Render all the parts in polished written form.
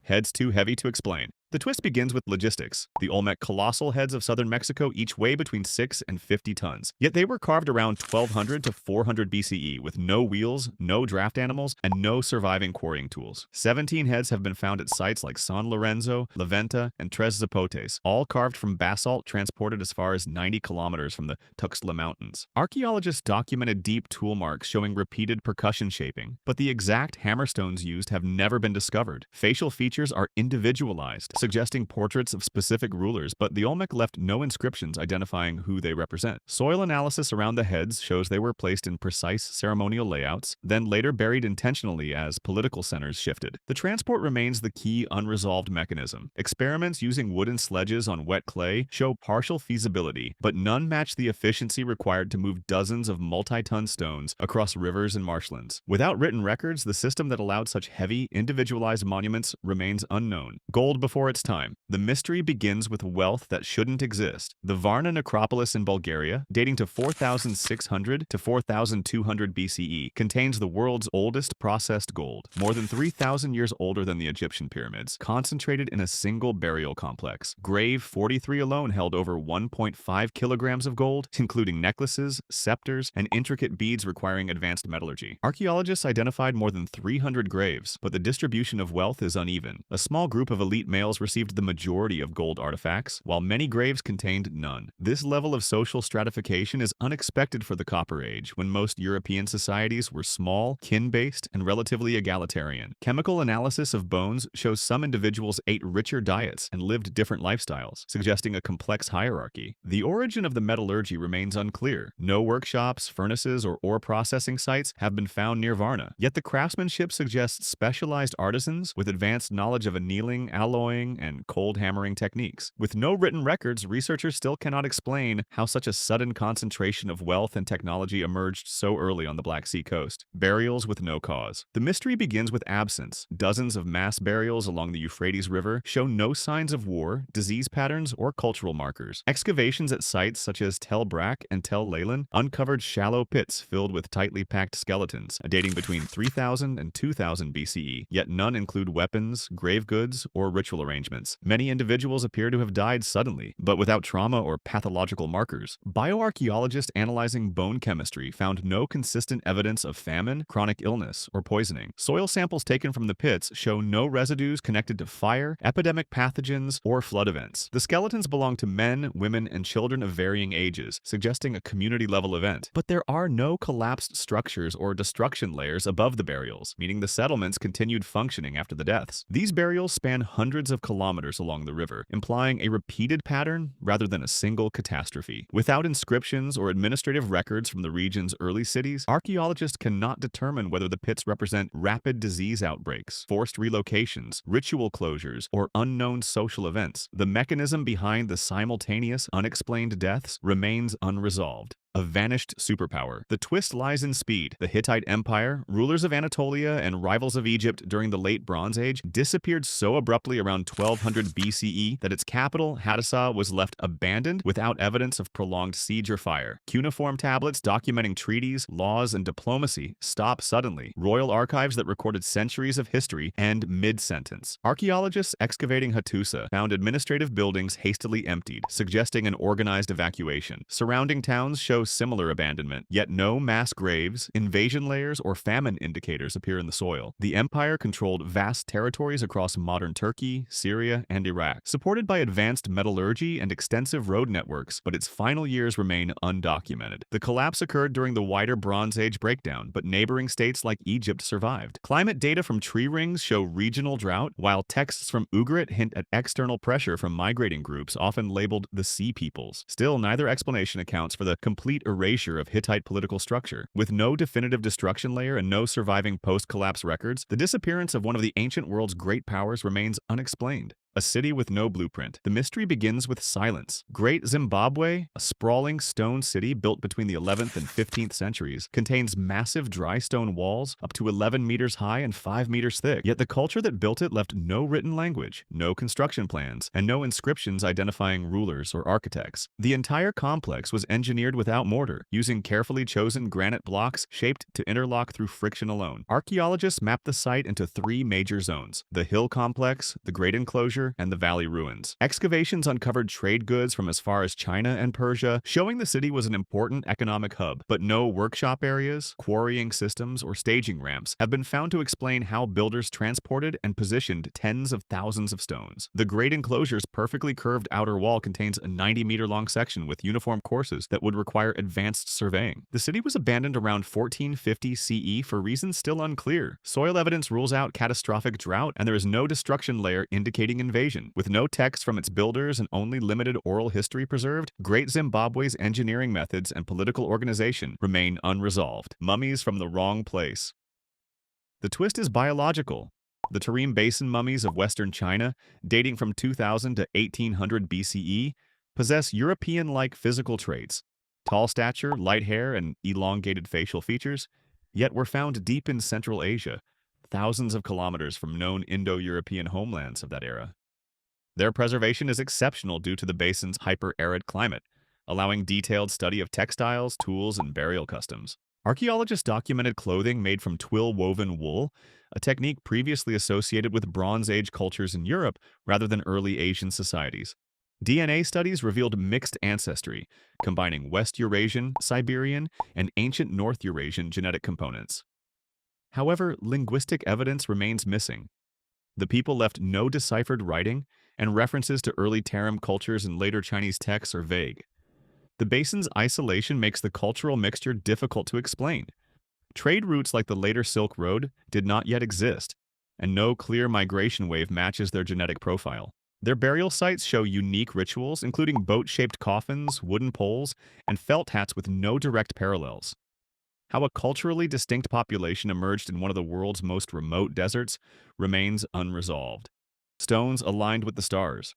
heads too heavy to explain. The twist begins with logistics. The Olmec colossal heads of southern Mexico each weigh between 6 and 50 tons. Yet they were carved around 1200 to 400 BCE with no wheels, no draft animals, and no surviving quarrying tools. 17 heads have been found at sites like San Lorenzo, La Venta, and Tres Zapotes, all carved from basalt transported as far as 90 kilometers from the Tuxtla Mountains. Archaeologists documented deep tool marks showing repeated percussion shaping, but the exact hammerstones used have never been discovered. Facial features are individualized, suggesting portraits of specific rulers, but the Olmec left no inscriptions identifying who they represent. Soil analysis around the heads shows they were placed in precise ceremonial layouts, then later buried intentionally as political centers shifted. The transport remains the key unresolved mechanism. Experiments using wooden sledges on wet clay show partial feasibility, but none match the efficiency required to move dozens of multi-ton stones across rivers and marshlands. Without written records, the system that allowed such heavy, individualized monuments remains unknown. Gold before its time. The mystery begins with wealth that shouldn't exist. The Varna necropolis in Bulgaria, dating to 4600 to 4200 BCE, contains the world's oldest processed gold, more than 3,000 years older than the Egyptian pyramids, concentrated in a single burial complex. Grave 43 alone held over 1.5 kilograms of gold, including necklaces, scepters, and intricate beads requiring advanced metallurgy. Archaeologists identified more than 300 graves, but the distribution of wealth is uneven. A small group of elite males received the majority of gold artifacts, while many graves contained none. This level of social stratification is unexpected for the Copper Age, when most European societies were small, kin-based, and relatively egalitarian. Chemical analysis of bones shows some individuals ate richer diets and lived different lifestyles, suggesting a complex hierarchy. The origin of the metallurgy remains unclear. No workshops, furnaces, or ore processing sites have been found near Varna, yet the craftsmanship suggests specialized artisans with advanced knowledge of annealing, alloying, and cold hammering techniques. With no written records, researchers still cannot explain how such a sudden concentration of wealth and technology emerged so early on the Black Sea coast. Burials with no cause. The mystery begins with absence. Dozens of mass burials along the Euphrates River show no signs of war, disease patterns, or cultural markers. Excavations at sites such as Tel Brak and Tel Leilan uncovered shallow pits filled with tightly packed skeletons, dating between 3000 and 2000 BCE, yet none include weapons, grave goods, or ritual arrangements. Many individuals appear to have died suddenly, but without trauma or pathological markers. Bioarchaeologists analyzing bone chemistry found no consistent evidence of famine, chronic illness, or poisoning. Soil samples taken from the pits show no residues connected to fire, epidemic pathogens, or flood events. The skeletons belong to men, women, and children of varying ages, suggesting a community-level event. But there are no collapsed structures or destruction layers above the burials, meaning the settlements continued functioning after the deaths. These burials span hundreds of kilometers along the river, implying a repeated pattern rather than a single catastrophe. Without inscriptions or administrative records from the region's early cities, archaeologists cannot determine whether the pits represent rapid disease outbreaks, forced relocations, ritual closures, or unknown social events. The mechanism behind the simultaneous, unexplained deaths remains unresolved. A vanished superpower. The twist lies in speed. The Hittite Empire, rulers of Anatolia and rivals of Egypt during the Late Bronze Age, disappeared so abruptly around 1200 BCE that its capital, Hadassa, was left abandoned without evidence of prolonged siege or fire. Cuneiform tablets documenting treaties, laws, and diplomacy stop suddenly. Royal archives that recorded centuries of history end mid-sentence. Archaeologists excavating Hattusa found administrative buildings hastily emptied, suggesting an organized evacuation. Surrounding towns show similar abandonment, yet no mass graves, invasion layers, or famine indicators appear in the soil. The empire controlled vast territories across modern Turkey, Syria, and Iraq, supported by advanced metallurgy and extensive road networks, but its final years remain undocumented. The collapse occurred during the wider Bronze Age breakdown, but neighboring states like Egypt survived. Climate data from tree rings show regional drought, while texts from Ugarit hint at external pressure from migrating groups often labeled the Sea Peoples. Still, neither explanation accounts for the complete erasure of Hittite political structure. With no definitive destruction layer and no surviving post-collapse records, the disappearance of one of the ancient world's great powers remains unexplained. A city with no blueprint. The mystery begins with silence. Great Zimbabwe, a sprawling stone city built between the 11th and 15th centuries, contains massive dry stone walls up to 11 meters high and 5 meters thick. Yet the culture that built it left no written language, no construction plans, and no inscriptions identifying rulers or architects. The entire complex was engineered without mortar, using carefully chosen granite blocks shaped to interlock through friction alone. Archaeologists mapped the site into three major zones: the hill complex, the Great Enclosure, and the valley ruins. Excavations uncovered trade goods from as far as China and Persia, showing the city was an important economic hub, but no workshop areas, quarrying systems, or staging ramps have been found to explain how builders transported and positioned tens of thousands of stones. The Great Enclosure's perfectly curved outer wall contains a 90-meter-long section with uniform courses that would require advanced surveying. The city was abandoned around 1450 CE for reasons still unclear. Soil evidence rules out catastrophic drought, and there is no destruction layer indicating invasion. With no text from its builders and only limited oral history preserved, Great Zimbabwe's engineering methods and political organization remain unresolved. Mummies from the wrong place. The twist is biological. The Tarim Basin mummies of Western China, dating from 2000 to 1800 BCE, possess European-like physical traits: tall stature, light hair, and elongated facial features, yet were found deep in Central Asia, thousands of kilometers from known Indo-European homelands of that era. Their preservation is exceptional due to the basin's hyper-arid climate, allowing detailed study of textiles, tools, and burial customs. Archaeologists documented clothing made from twill-woven wool, a technique previously associated with Bronze Age cultures in Europe rather than early Asian societies. DNA studies revealed mixed ancestry, combining West Eurasian, Siberian, and ancient North Eurasian genetic components. However, linguistic evidence remains missing. The people left no deciphered writing, and references to early Tarim cultures and later Chinese texts are vague. The basin's isolation makes the cultural mixture difficult to explain. Trade routes like the later Silk Road did not yet exist, and no clear migration wave matches their genetic profile. Their burial sites show unique rituals, including boat-shaped coffins, wooden poles, and felt hats with no direct parallels. How a culturally distinct population emerged in one of the world's most remote deserts remains unresolved. Stones aligned with the stars.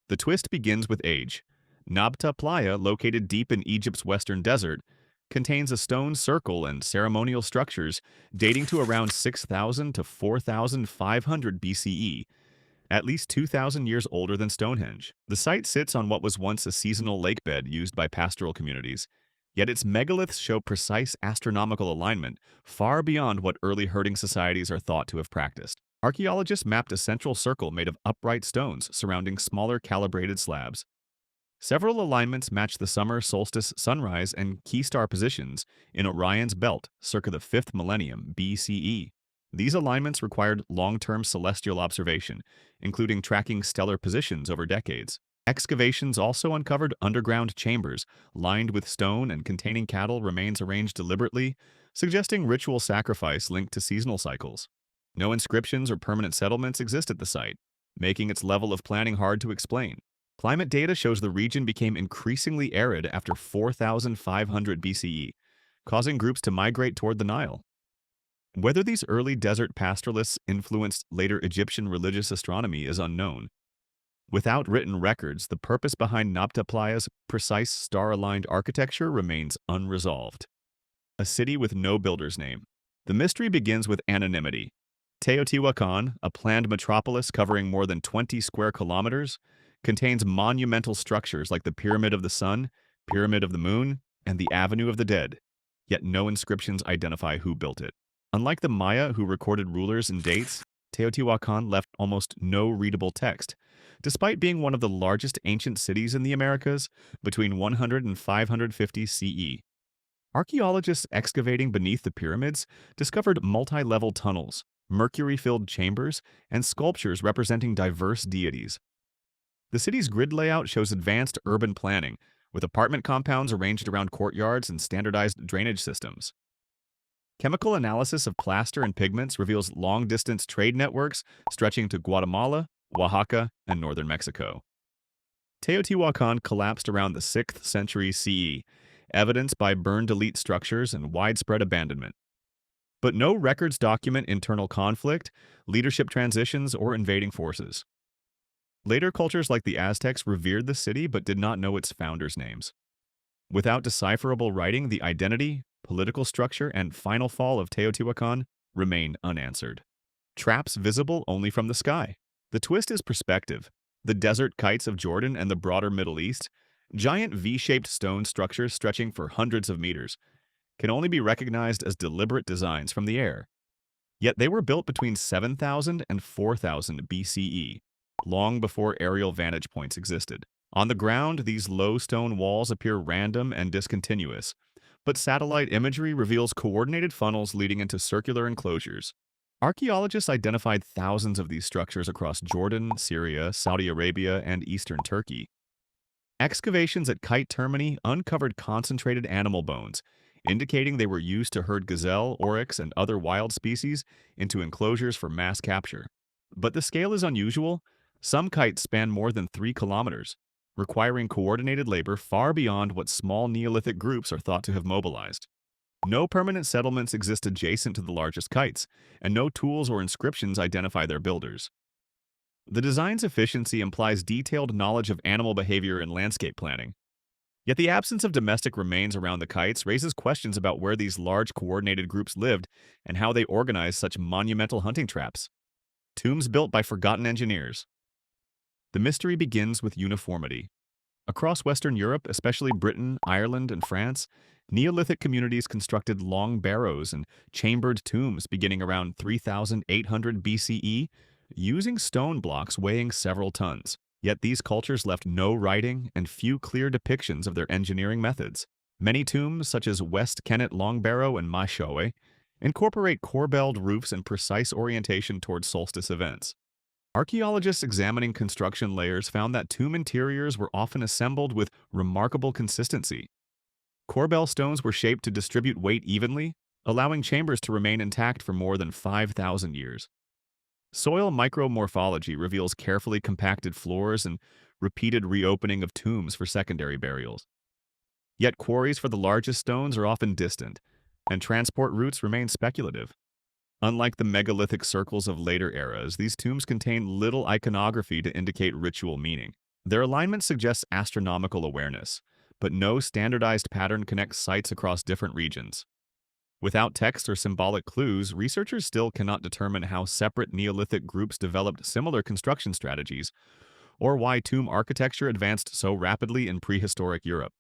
The twist begins with age. Nabta Playa, located deep in Egypt's western desert, contains a stone circle and ceremonial structures dating to around 6,000 to 4,500 BCE, at least 2,000 years older than Stonehenge. The site sits on what was once a seasonal lake bed used by pastoral communities, yet its megaliths show precise astronomical alignment far beyond what early herding societies are thought to have practiced. Archaeologists mapped a central circle made of upright stones surrounding smaller calibrated slabs. Several alignments match the summer solstice sunrise and key star positions in Orion's belt circa the 5th millennium BCE. These alignments required long-term celestial observation, including tracking stellar positions over decades. Excavations also uncovered underground chambers lined with stone and containing cattle remains arranged deliberately, suggesting ritual sacrifice linked to seasonal cycles. No inscriptions or permanent settlements exist at the site, making its level of planning hard to explain. Climate data shows the region became increasingly arid after 4,500 BCE, causing groups to migrate toward the Nile. Whether these early desert pastoralists influenced later Egyptian religious astronomy is unknown. Without written records, the purpose behind Nabta Playa's precise star-aligned architecture remains unresolved. A city with no builder's name. The mystery begins with anonymity. Teotihuacan, a planned metropolis covering more than 20 square kilometers, contains monumental structures like the Pyramid of the Sun, Pyramid of the Moon, and the Avenue of the Dead, yet no inscriptions identify who built it. Unlike the Maya, who recorded rulers and dates, Teotihuacan left almost no readable text, despite being one of the largest ancient cities in the Americas between 100 and 550 CE. Archaeologists excavating beneath the pyramids discovered multi-level tunnels, mercury-filled chambers, and sculptures representing diverse deities. The city's grid layout shows advanced urban planning, with apartment compounds arranged around courtyards and standardized drainage systems. Chemical analysis of plaster and pigments reveals long-distance trade networks stretching to Guatemala, Oaxaca, and northern Mexico. Teotihuacan collapsed around the 6th century CE, evidenced by burn-delete structures and widespread abandonment. But no records document internal conflict, leadership transitions, or invading forces. Later cultures like the Aztecs revered the city but did not know its founders' names. Without decipherable writing, the identity, political structure, and final fall of Teotihuacan remain unanswered. Traps visible only from the sky. The twist is perspective. The desert kites of Jordan and the broader Middle East, giant V-shaped stone structures stretching for hundreds of meters, can only be recognized as deliberate designs from the air. Yet they were built between 7,000 and 4,000 BCE, long before aerial vantage points existed. On the ground, these low stone walls appear random and discontinuous, but satellite imagery reveals coordinated funnels leading into circular enclosures. Archaeologists identified thousands of these structures across Jordan, Syria, Saudi Arabia, and eastern Turkey. Excavations at Kite Termini uncovered concentrated animal bones, indicating they were used to herd gazelle, oryx, and other wild species into enclosures for mass capture. But the scale is unusual. Some kites span more than 3 kilometers, requiring coordinated labor far beyond what small Neolithic groups are thought to have mobilized. No permanent settlements exist adjacent to the largest kites, and no tools or inscriptions identify their builders. The design's efficiency implies detailed knowledge of animal behavior and landscape planning. Yet the absence of domestic remains around the kites raises questions about where these large coordinated groups lived and how they organized such monumental hunting traps. Tombs built by forgotten engineers. The mystery begins with uniformity. Across Western Europe, especially Britain, Ireland, and France, Neolithic communities constructed long barrows and chambered tombs beginning around 3,800 BCE, using stone blocks weighing several tons. Yet these cultures left no writing and few clear depictions of their engineering methods. Many tombs, such as West Kennet Long Barrow and Maishowe, incorporate corbelled roofs and precise orientation toward solstice events. Archaeologists examining construction layers found that tomb interiors were often assembled with remarkable consistency. Corbel stones were shaped to distribute weight evenly, allowing chambers to remain intact for more than 5,000 years. Soil micromorphology reveals carefully compacted floors and repeated reopening of tombs for secondary burials. Yet quarries for the largest stones are often distant, and transport routes remain speculative. Unlike the megalithic circles of later eras, these tombs contain little iconography to indicate ritual meaning. Their alignment suggests astronomical awareness, but no standardized pattern connects sites across different regions. Without text or symbolic clues, researchers still cannot determine how separate Neolithic groups developed similar construction strategies, or why tomb architecture advanced so rapidly in prehistoric Europe.